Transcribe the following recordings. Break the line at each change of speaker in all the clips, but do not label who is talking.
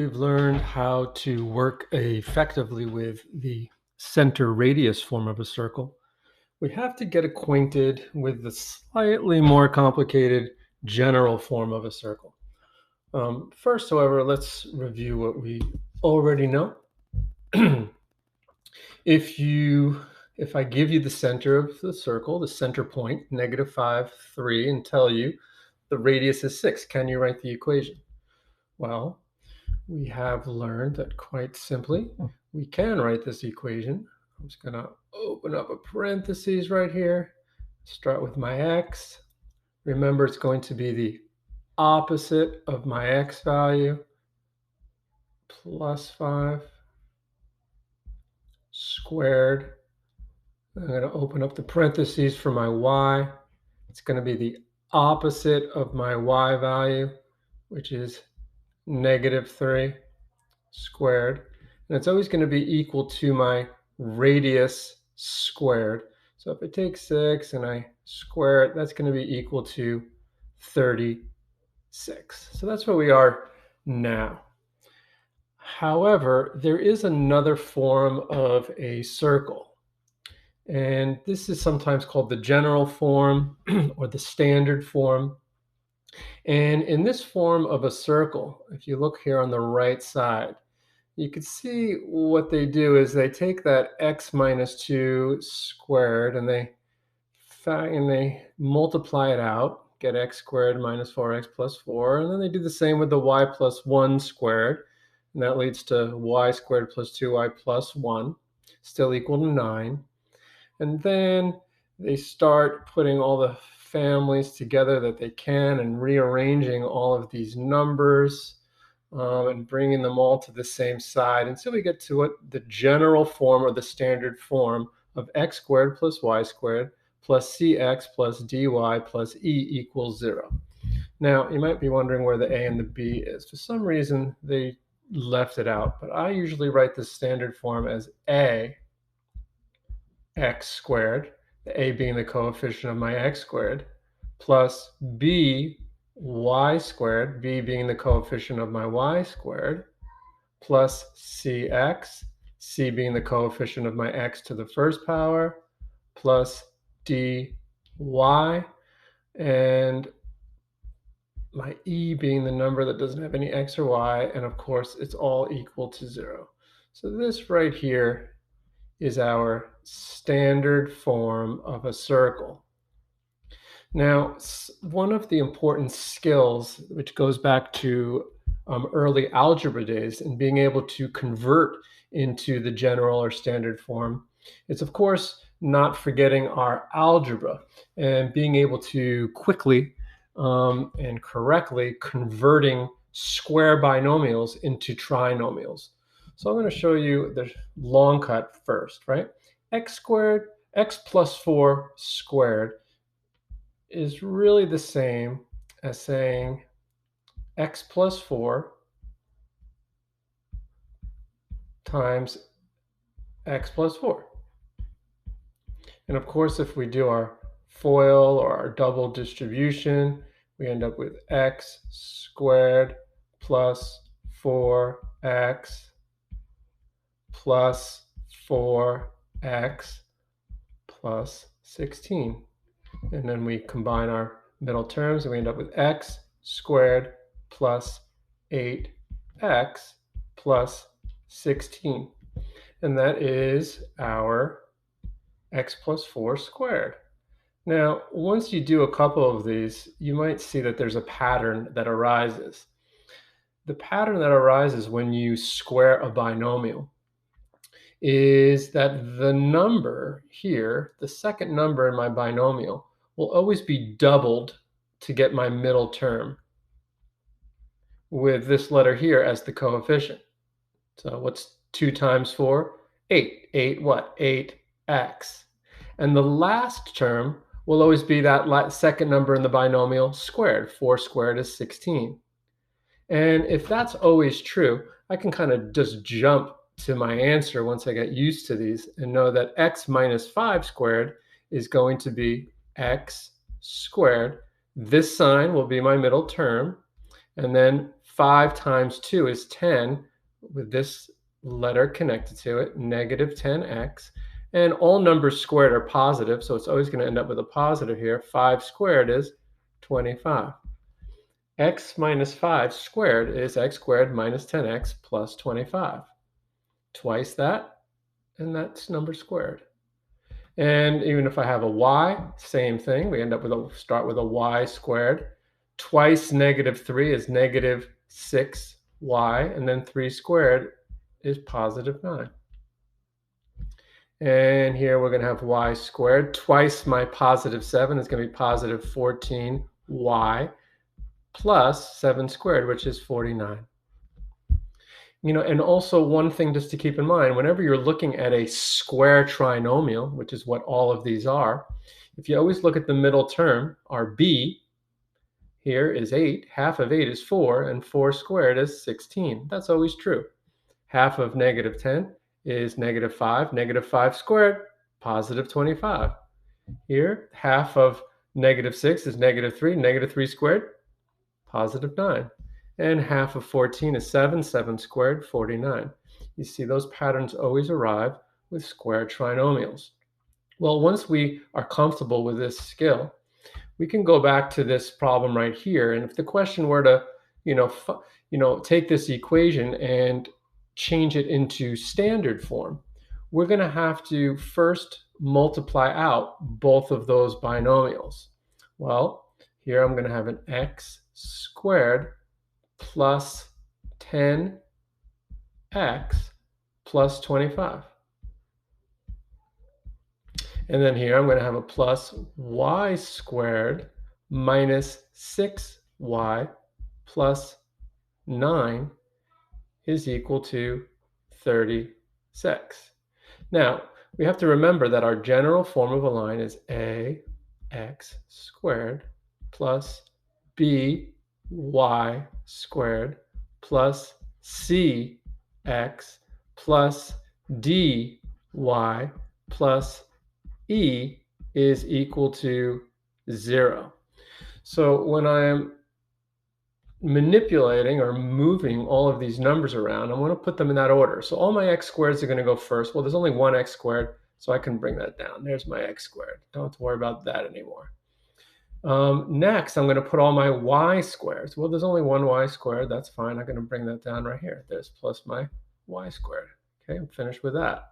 we've learned how to work effectively with the center radius form of a circle, we have to get acquainted with the slightly more complicated general form of a circle. First, however, let's review what we already know. If I give you the center of the circle, the center point, -5, 3, and tell you the radius is 6, can you write the equation? Well, we have learned that quite simply, we can write this equation. I'm just going to open up a parentheses right here, start with my x. Remember, it's going to be the opposite of my x value, plus 5 squared. I'm going to open up the parentheses for my y. It's going to be the opposite of my y value, which is -3 squared. And it's always going to be equal to my radius squared. So if I take 6 and I square it, that's going to be equal to 36. So that's where we are now. However, there is another form of a circle. And this is sometimes called the general form or the standard form. And in this form of a circle, if you look here on the right side, you can see what they do is they take that x minus 2 squared and they multiply it out, get x squared minus 4x plus 4, and then they do the same with the y plus 1 squared, and that leads to y squared plus 2y plus 1, still equal to 9. And then they start putting all the families together that they can and rearranging all of these numbers and bringing them all to the same side until we get to what the general form or the standard form of x squared plus y squared plus cx plus dy plus e equals 0. Now, you might be wondering where the a and the b is. For some reason, they left it out, but I usually write the standard form as a x squared, the a being the coefficient of my x squared, plus b y squared, b being the coefficient of my y squared, plus cx, c being the coefficient of my x to the first power, plus dy, and my e being the number that doesn't have any x or y, and of course it's all equal to 0. So this right here is our standard form of a circle. Now, one of the important skills, which goes back to early algebra days and being able to convert into the general or standard form, is of course not forgetting our algebra and being able to quickly and correctly converting square binomials into trinomials. So I'm going to show you the long cut first, right? X plus 4 squared is really the same as saying x plus 4 times x plus 4. And of course, if we do our FOIL or our double distribution, we end up with x squared plus 4x plus 4x plus 16. And then we combine our middle terms and we end up with x squared plus 8x plus 16. And that is our x plus 4 squared. Now, once you do a couple of these, you might see that there's a pattern that arises. The pattern that arises when you square a binomial is that the number here, the second number in my binomial, will always be doubled to get my middle term with this letter here as the coefficient. So what's 2 times 4? 8. 8 what? 8x. And the last term will always be that second number in the binomial squared. 4 squared is 16. And if that's always true, I can kind of just jump to my answer once I get used to these and know that x minus 5 squared is going to be x squared. This sign will be my middle term, and then 5 times 2 is 10, with this letter connected to it, negative 10x. And all numbers squared are positive, so it's always going to end up with a positive here. 5 squared is 25. X minus 5 squared is x squared minus 10x plus 25. Twice that, and that's number squared. And even if I have a y, same thing. We end up with start with a y squared. Twice negative 3 is negative 6y, and then 3 squared is positive 9. And here we're going to have y squared. Twice my positive 7 is going to be positive 14y plus 7 squared, which is 49. And also one thing just to keep in mind, whenever you're looking at a square trinomial, which is what all of these are, if you always look at the middle term, our b here is 8, half of 8 is 4, and 4 squared is 16. That's always true. Half of negative 10 is negative 5. Negative 5 squared, positive 25. Here, half of negative 6 is negative 3. Negative 3 squared, positive 9. And half of 14 is 7. 7 squared, 49. You see those patterns always arrive with square trinomials. Well, once we are comfortable with this skill, we can go back to this problem right here. And if the question were to, take this equation and change it into standard form, we're going to have to first multiply out both of those binomials. Well, here I'm going to have an x squared plus 10x plus 25. And then here I'm going to have a plus y squared minus 6y plus 9 is equal to 36. Now, we have to remember that our general form of a line is ax squared plus by squared plus cx plus dy plus e is equal to 0. So when I'm manipulating or moving all of these numbers around, I want to put them in that order. So all my x squareds are going to go first. Well, there's only one x squared, so I can bring that down. There's my x squared. Don't have to worry about that anymore. Next, I'm going to put all my y squares. Well, there's only one y squared. That's fine. I'm going to bring that down right here. There's plus my y squared. Okay, I'm finished with that.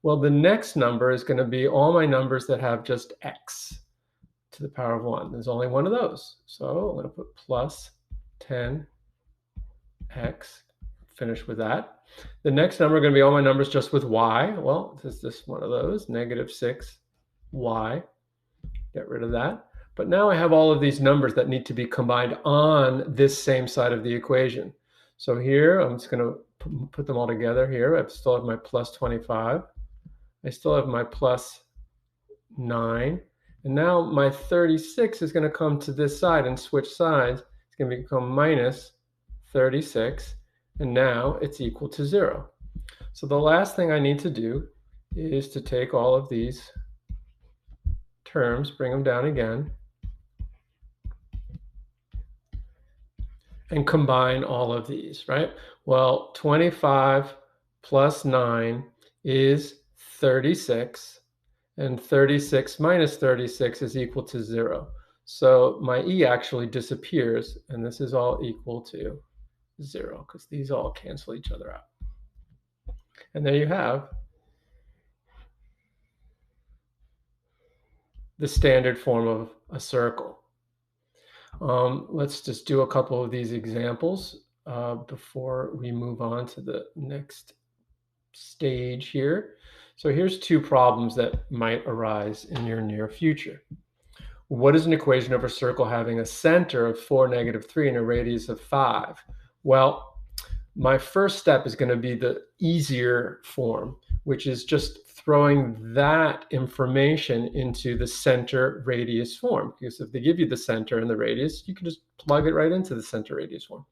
Well, the next number is going to be all my numbers that have just x to the power of 1. There's only one of those. So I'm going to put plus 10x, finish with that. The next number are going to be all my numbers just with y. Well, is this one of those? Negative 6y. Get rid of that. But now I have all of these numbers that need to be combined on this same side of the equation. So here, I'm just going to put them all together here. I still have my plus 25. I still have my plus 9. And now my 36 is going to come to this side and switch sides. It's going to become minus 36. And now it's equal to 0. So the last thing I need to do is to take all of these terms, bring them down again, and combine all of these, right? Well, 25 plus 9 is 36, and 36 minus 36 is equal to 0. So my e actually disappears, and this is all equal to 0, because these all cancel each other out. And there you have the standard form of a circle. Let's just do a couple of these examples before we move on to the next stage here. So here's two problems that might arise in your near future. What is an equation of a circle having a center of 4, -3 and a radius of 5? Well, my first step is going to be the easier form, which is just throwing that information into the center radius form. Because if they give you the center and the radius, you can just plug it right into the center radius form.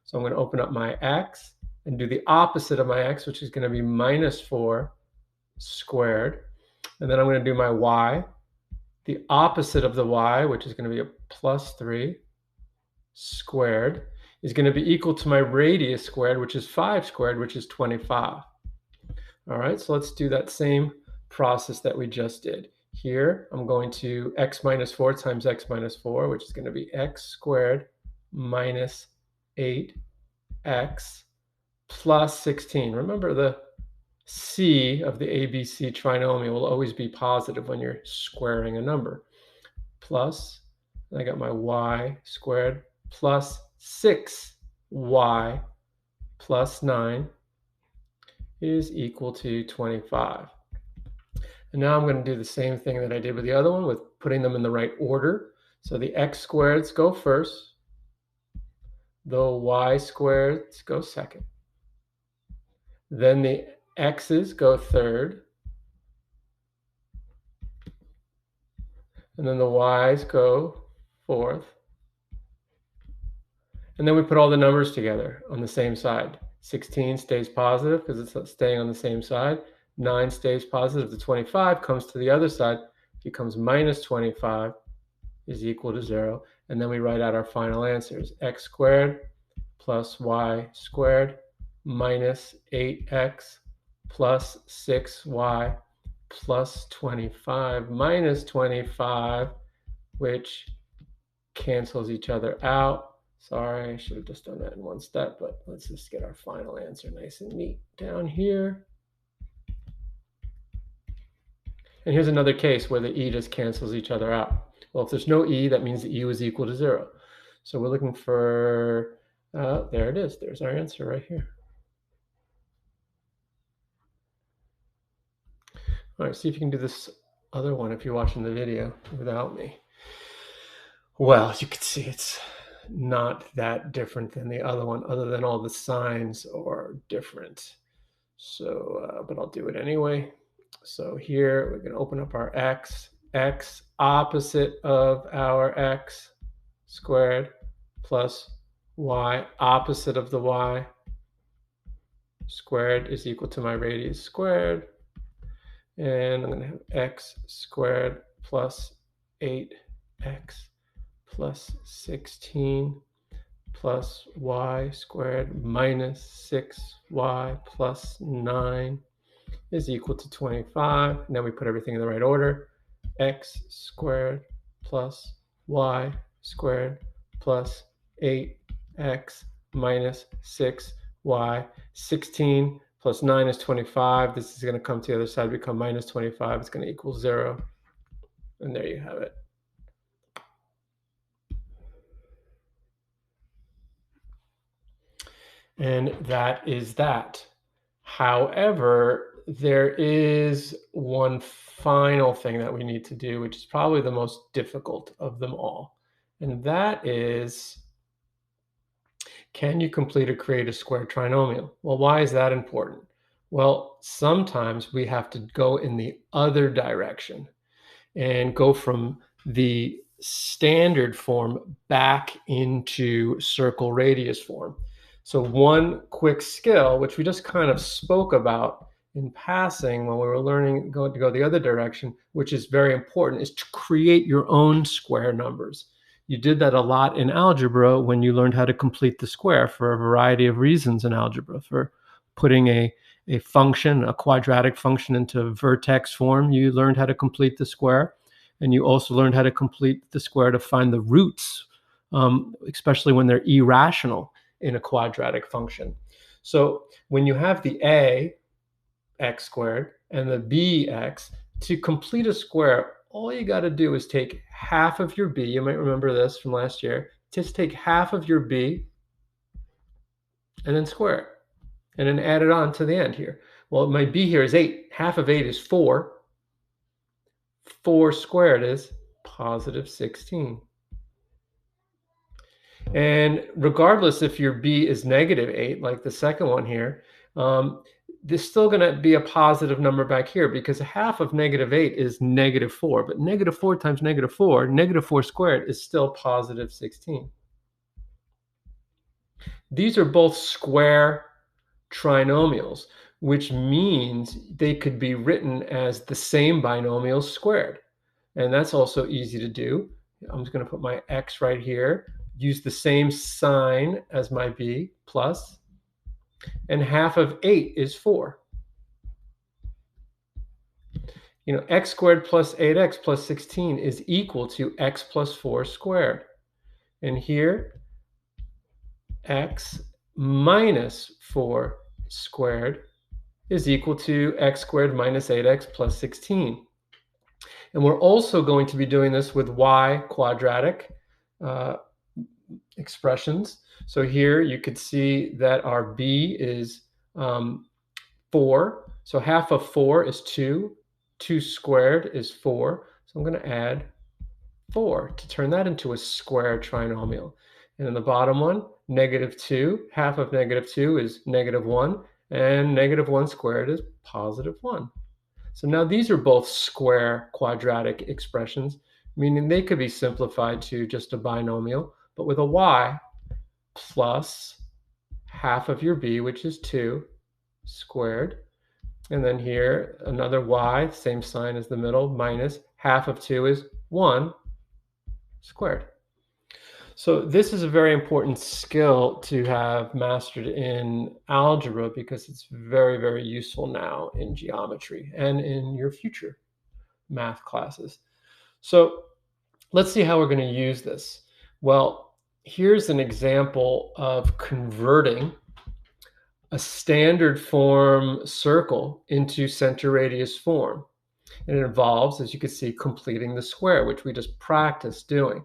So I'm going to open up my x and do the opposite of my x, which is going to be minus 4 squared. And then I'm going to do my y, the opposite of the y, which is going to be a plus 3 squared. is going to be equal to my radius squared, which is 5 squared, which is 25. All right, so let's do that same process that we just did. Here, I'm going to x minus 4 times x minus 4, which is going to be x squared minus 8x plus 16. Remember, the c of the ABC trinomial will always be positive when you're squaring a number. Plus, I got my y squared plus 6y plus 9 is equal to 25. And now I'm going to do the same thing that I did with the other one with putting them in the right order. So the x squareds go first, the y squareds go second, then the x's go third, and then the y's go fourth. And then we put all the numbers together on the same side. 16 stays positive because it's staying on the same side. 9 stays positive. The 25 comes to the other side, becomes minus 25 is equal to 0. And then we write out our final answers. X squared plus y squared minus 8x plus 6y plus 25 minus 25, which cancels each other out. Sorry, I should have just done that in one step, but let's just get our final answer nice and neat down here. And here's another case where the e just cancels each other out. Well, if there's no e, that means the e was equal to 0. So we're looking for, there it is. There's our answer right here. All right, see if you can do this other one if you're watching the video without me. Well, you can see it's not that different than the other one, other than all the signs are different. So, but I'll do it anyway. So here we're going to open up our x opposite of our x squared plus y opposite of the y squared is equal to my radius squared. And I'm going to have x squared plus 8x plus 16 plus y squared minus 6y plus 9 is equal to 25. And then we put everything in the right order. X squared plus y squared plus 8x minus 6y. 16 plus 9 is 25. This is going to come to the other side, become minus 25. It's going to equal 0. And there you have it. And that is that. However, there is one final thing that we need to do, which is probably the most difficult of them all. And that is, can you complete or create a square trinomial? Well, why is that important? Well, sometimes we have to go in the other direction and go from the standard form back into circle radius form. So one quick skill, which we just kind of spoke about in passing when we were learning to go the other direction, which is very important, is to create your own square numbers. You did that a lot in algebra when you learned how to complete the square for a variety of reasons in algebra. For putting a function, a quadratic function, into vertex form, you learned how to complete the square. And you also learned how to complete the square to find the roots, especially when they're irrational in a quadratic function. So when you have the a, x squared, and the b, x, to complete a square, all you got to do is take half of your b. You might remember this from last year. Just take half of your b and then square it, and then add it on to the end here. Well, my b here is 8. Half of 8 is 4. 4 squared is positive 16. And regardless if your b is negative 8, like the second one here, there's still going to be a positive number back here because half of negative 8 is negative 4. But negative 4 times negative 4, negative 4 squared is still positive 16. These are both square trinomials, which means they could be written as the same binomials squared. And that's also easy to do. I'm just going to put my x right here. use the same sign as my b, plus, and half of 8 is 4. X squared plus 8x plus 16 is equal to x plus 4 squared. And here, x minus 4 squared is equal to x squared minus 8x plus 16. And we're also going to be doing this with y quadratic expressions. So here you could see that our b is 4. So half of 4 is 2. 2 squared is 4. So I'm going to add 4 to turn that into a square trinomial. And in the bottom one, -2. Half of -2 is -1. And -1 squared is +1. So now these are both square quadratic expressions, meaning they could be simplified to just a binomial, but with a y plus half of your b, which is 2 squared. And then here, another y, same sign as the middle, minus half of 2 is 1 squared. So this is a very important skill to have mastered in algebra because it's very, very useful now in geometry and in your future math classes. So let's see how we're going to use this. Well, here's an example of converting a standard form circle into center radius form. And it involves, as you can see, completing the square, which we just practiced doing.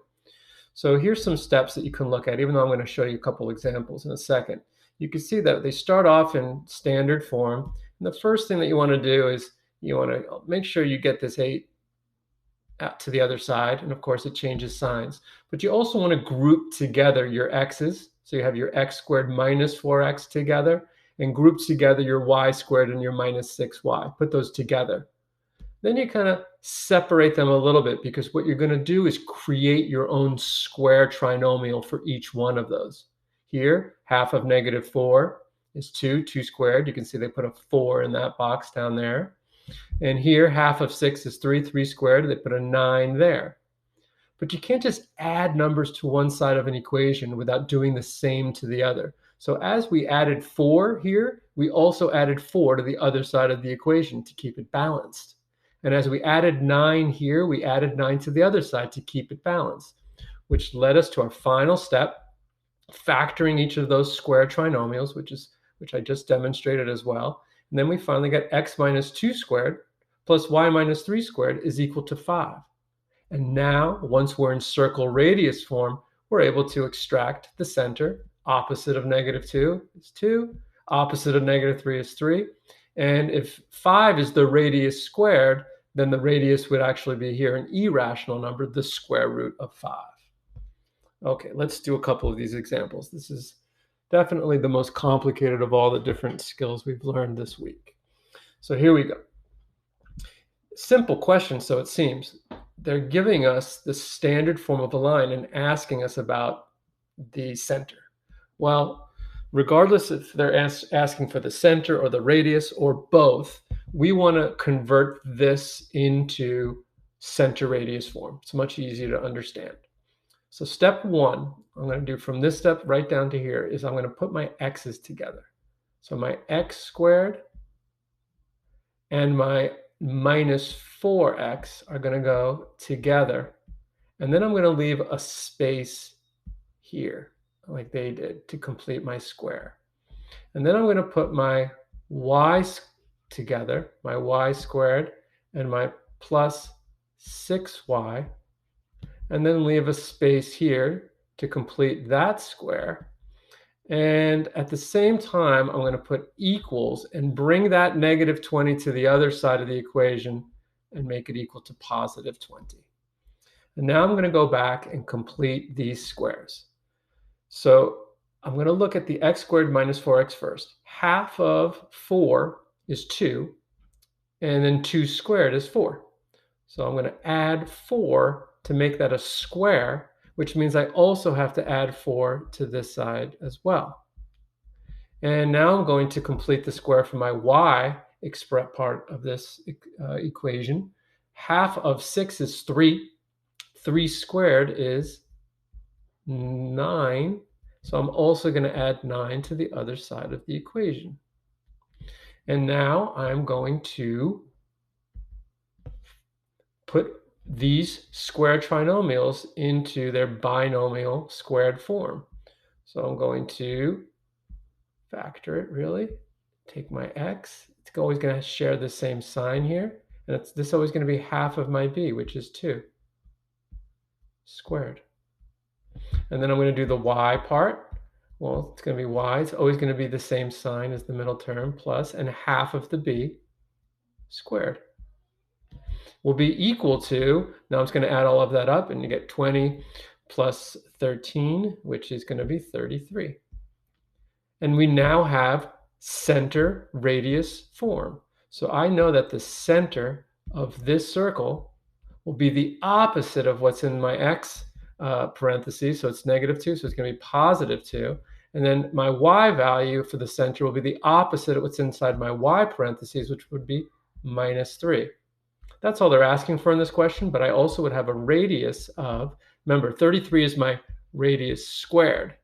So here's some steps that you can look at, even though I'm going to show you a couple examples in a second. You can see that they start off in standard form. And the first thing that you want to do is you want to make sure you get this 8 out to the other side. And of course, it changes signs. But you also want to group together your x's. So you have your x squared minus 4x together, and group together your y squared and your minus 6y. Put those together. Then you kind of separate them a little bit, because what you're going to do is create your own square trinomial for each one of those. Here, half of -4 is 2 squared. You can see they put a 4 in that box down there. And here, half of 6 is 3 squared. They put a 9 there. But you can't just add numbers to one side of an equation without doing the same to the other. So as we added 4 here, we also added 4 to the other side of the equation to keep it balanced. And as we added 9 here, we added 9 to the other side to keep it balanced, which led us to our final step, factoring each of those square trinomials, which I just demonstrated as well. And then we finally got x minus 2 squared plus y minus 3 squared is equal to 5. And now, once we're in circle radius form, we're able to extract the center. Opposite of -2 is 2. Opposite of -3 is 3. And if 5 is the radius squared, then the radius would actually be here an irrational number, the square root of 5. Okay, let's do a couple of these examples. This is definitely the most complicated of all the different skills we've learned this week. So here we go. Simple question, so it seems. They're giving us the standard form of a line and asking us about the center. Well, regardless if they're asking for the center or the radius or both, we want to convert this into center radius form. It's much easier to understand. So step 1, I'm going to do from this step right down to here is I'm going to put my x's together. So my x squared and my minus 4x are going to go together. And then I'm going to leave a space here, like they did, to complete my square. And then I'm going to put my y together, my y squared and my plus 6y, and then leave a space here to complete that square. And at the same time, I'm going to put equals and bring that -20 to the other side of the equation and make it equal to +20. And now I'm going to go back and complete these squares. So I'm going to look at the x squared minus 4x first. Half of 4 is 2, and then 2 squared is 4. So I'm going to add 4 to make that a square, which means I also have to add 4 to this side as well. And now I'm going to complete the square for my y express part of this equation. Half of 6 is 3. 3 squared is 9. So I'm also going to add 9 to the other side of the equation. And now I'm going to put these square trinomials into their binomial squared form. So I'm going to factor it, really. Take my x. It's always going to share the same sign here. And this is always going to be half of my b, which is 2 squared. And then I'm going to do the y part. Well, it's going to be y. It's always going to be the same sign as the middle term, plus, and half of the b squared will be equal to, now I'm just going to add all of that up, and you get 20 plus 13, which is going to be 33. And we now have center radius form. So I know that the center of this circle will be the opposite of what's in my x parentheses. So it's -2, so it's going to be +2. And then my y value for the center will be the opposite of what's inside my y parentheses, which would be -3. That's all they're asking for in this question, but I also would have a radius of, remember, 33 is my radius squared.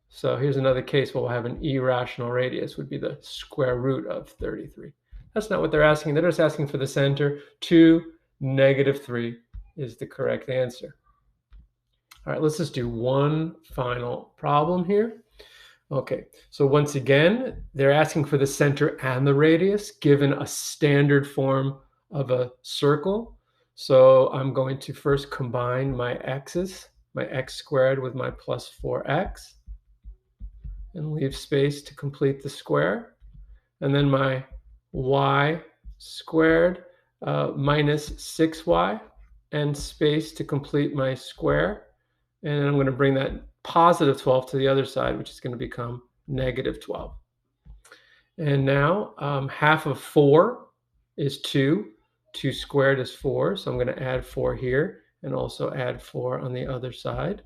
So here's another case where we'll have an irrational radius, would be the square root of 33. That's not what they're asking. They're just asking for the center. 2, -3 is the correct answer. All right, let's just do one final problem here. Okay, so once again, they're asking for the center and the radius given a standard form of a circle. So I'm going to first combine my x's, my x squared with my plus 4x, and leave space to complete the square. And then my y squared minus 6y, and space to complete my square. And I'm going to bring that positive 12 to the other side, which is going to become -12. And now half of 4 is 2. 2 squared is 4, so I'm going to add 4 here and also add 4 on the other side.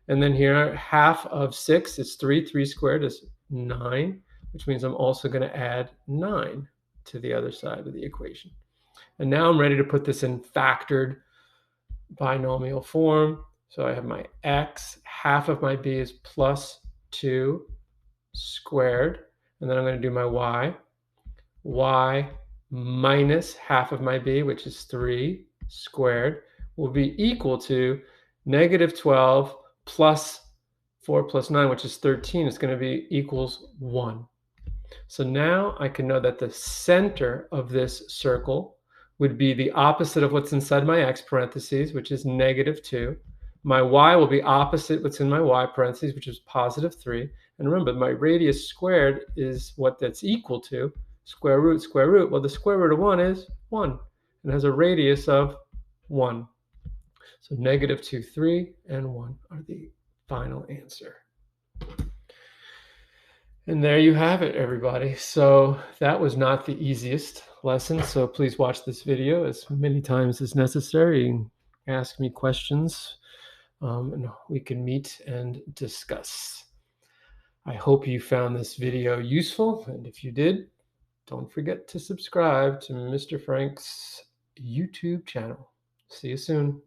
And then here, half of 6 is 3. 3 squared is 9, which means I'm also going to add 9 to the other side of the equation. And now I'm ready to put this in factored binomial form. So I have my x, half of my b is +2 squared, and then I'm going to do my y minus half of my b, which is 3 squared, will be equal to -12 plus 4 plus 9, which is 13, is going to be equals 1. So now I can know that the center of this circle would be the opposite of what's inside my x parentheses, which is -2. My y will be opposite what's in my y parentheses, which is +3. And remember, my radius squared is what that's equal to. Square root, square root. Well, the square root of 1 is 1. And has a radius of 1. So -2, 3, and 1 are the final answer. And there you have it, everybody. So that was not the easiest lesson. So please watch this video as many times as necessary and ask me questions, and we can meet and discuss. I hope you found this video useful. And if you did, don't forget to subscribe to Mr. Frank's YouTube channel. See you soon.